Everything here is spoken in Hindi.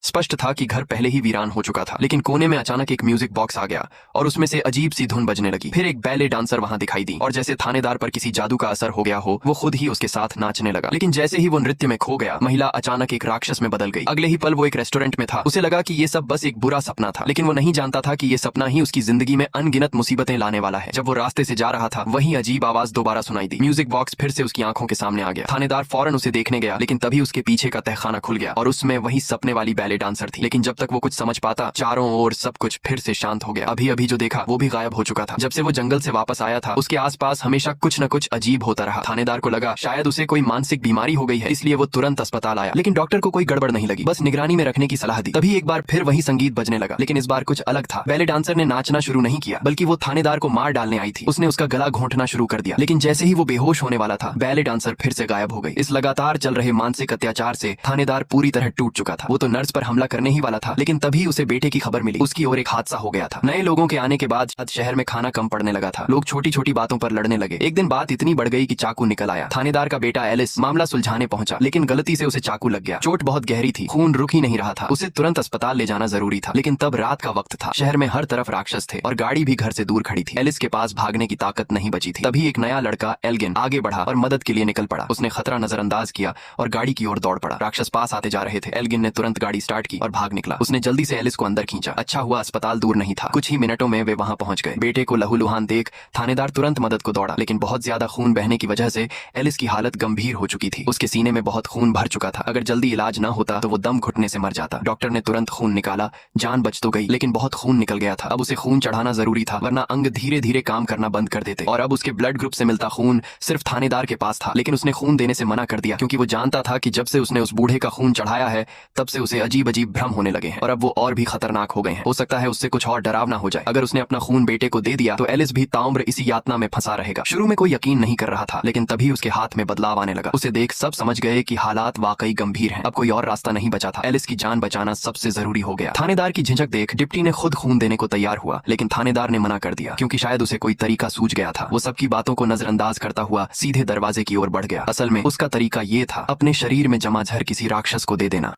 स्पष्ट था कि घर पहले ही वीरान हो चुका था, लेकिन कोने में अचानक एक म्यूजिक बॉक्स आ गया और उसमें से अजीब सी धुन बजने लगी। फिर एक बैले डांसर वहां दिखाई दी और जैसे थानेदार पर किसी जादू का असर हो गया हो, वो खुद ही उसके साथ नाचने लगा। लेकिन जैसे ही वो नृत्य में खो गया, महिला अचानक एक राक्षस में बदल गई। अगले ही पल वो एक रेस्टोरेंट में था। उसे लगा कि ये सब बस एक बुरा सपना था, लेकिन वो नहीं जानता था कि ये सपना ही उसकी जिंदगी में अनगिनत मुसीबतें लाने वाला है। जब वो रास्ते से जा रहा था, वही अजीब आवाज दोबारा सुनाई दी। म्यूजिक बॉक्स फिर से उसकी आंखों के सामने आ गया। थानेदार फौरन उसे देखने गया, लेकिन तभी उसके पीछे का तहखाना खुल गया और उसमें वही सपने वाली बैले डांसर थी। लेकिन जब तक वो कुछ समझ पाता, चारों ओर सब कुछ फिर से शांत हो गया। अभी अभी जो देखा वो भी गायब हो चुका था। जब से वो जंगल से वापस आया था, उसके आसपास हमेशा कुछ न कुछ अजीब होता रहा। थानेदार को लगा शायद उसे कोई मानसिक बीमारी हो गई है, इसलिए वो तुरंत अस्पताल आया। लेकिन डॉक्टर को कोई गड़बड़ नहीं लगी, बस निगरानी में रखने की सलाह दी। तभी एक बार फिर वही संगीत बजने लगा, लेकिन इस बार कुछ अलग था। बैले डांसर ने नाचना शुरू नहीं किया, बल्कि वो थानेदार को मार डालने आई थी। उसने उसका गला घोंटना शुरू कर दिया, लेकिन जैसे ही वो बेहोश होने वाला था, बैले डांसर फिर से गायब हो गई। इस लगातार चल रहे मानसिक अत्याचार से थानेदार पूरी तरह टूट चुका था। वो तो नर्स पर हमला करने ही वाला था, लेकिन तभी उसे बेटे की खबर मिली। उसकी ओर एक हादसा हो गया था। नए लोगों के आने के बाद शहर में खाना कम पड़ने लगा था। लोग छोटी छोटी बातों पर लड़ने लगे। एक दिन बात इतनी बढ़ गई कि चाकू निकल आया। थानेदार का बेटा एलिस मामला सुलझाने पहुंचा, लेकिन गलती से उसे चाकू लग गया। चोट बहुत गहरी थी, खून रुक ही नहीं रहा था। उसे तुरंत अस्पताल ले जाना जरूरी था, लेकिन तब रात का वक्त था। शहर में हर तरफ राक्षस थे और गाड़ी भी घर से दूर खड़ी थी। एलिस के पास भागने की ताकत नहीं बची थी। तभी एक नया लड़का एल्गिन आगे बढ़ा और मदद के लिए निकल पड़ा। उसने खतरा नजरअंदाज किया और गाड़ी की ओर दौड़ पड़ा। राक्षस पास आते जा रहे थे। एल्गिन ने तुरंत गाड़ी स्टार्ट की और भाग निकला। उसने जल्दी से एलिस को अंदर खींचा। अच्छा हुआ अस्पताल दूर नहीं था। कुछ ही मिनटों में वे वहां पहुंच गए। बेटे को लहूलुहान देख थानेदार तुरंत मदद को दौड़ा, लेकिन बहुत ज्यादा खून बहने की वजह से एलिस की हालत गंभीर हो चुकी थी। उसके सीने में बहुत खून भर चुका था। अगर जल्दी इलाज न होता तो वो दम घुटने से मर जाता। डॉक्टर ने तुरंत खून निकाला। जान बच तो गई, लेकिन बहुत खून निकल गया था। अब उसे खून चढ़ाना जरूरी था, वरना अंग धीरे धीरे काम करना बंद कर देते। और अब उसके ब्लड ग्रुप से मिलता खून सिर्फ थानेदार के पास था, लेकिन उसने खून देने से मना कर दिया, क्योंकि वो जानता था कि जब से उसने उस बूढ़े का खून चढ़ाया है, तब से उसे अजीब अजीब भ्रम होने लगे हैं और अब वो और भी खतरनाक हो गए हैं। हो सकता है उससे कुछ और डरावना हो जाए। अगर उसने अपना खून बेटे को दे दिया तो एलिस भी ताउम्र इसी यातना में फंसा रहेगा। शुरू में कोई यकीन नहीं कर रहा था, लेकिन तभी उसके हाथ में बदलाव आने लगा। उसे देख सब समझ गए कि हालात वाकई गंभीर हैं। अब कोई और रास्ता नहीं बचा था। एलिस की जान बचाना सबसे जरूरी हो गया। थानेदार की झिझक देख डिप्टी ने खुद खून देने को तैयार हुआ, लेकिन थानेदार ने मना कर दिया, क्योंकि शायद उसे कोई तरीका सूझ गया था। वो सबकी बातों को नजरअंदाज करता हुआ सीधे दरवाजे की ओर बढ़ गया। असल में उसका तरीका ये था, अपने शरीर में जमा जहर किसी राक्षस को दे देना।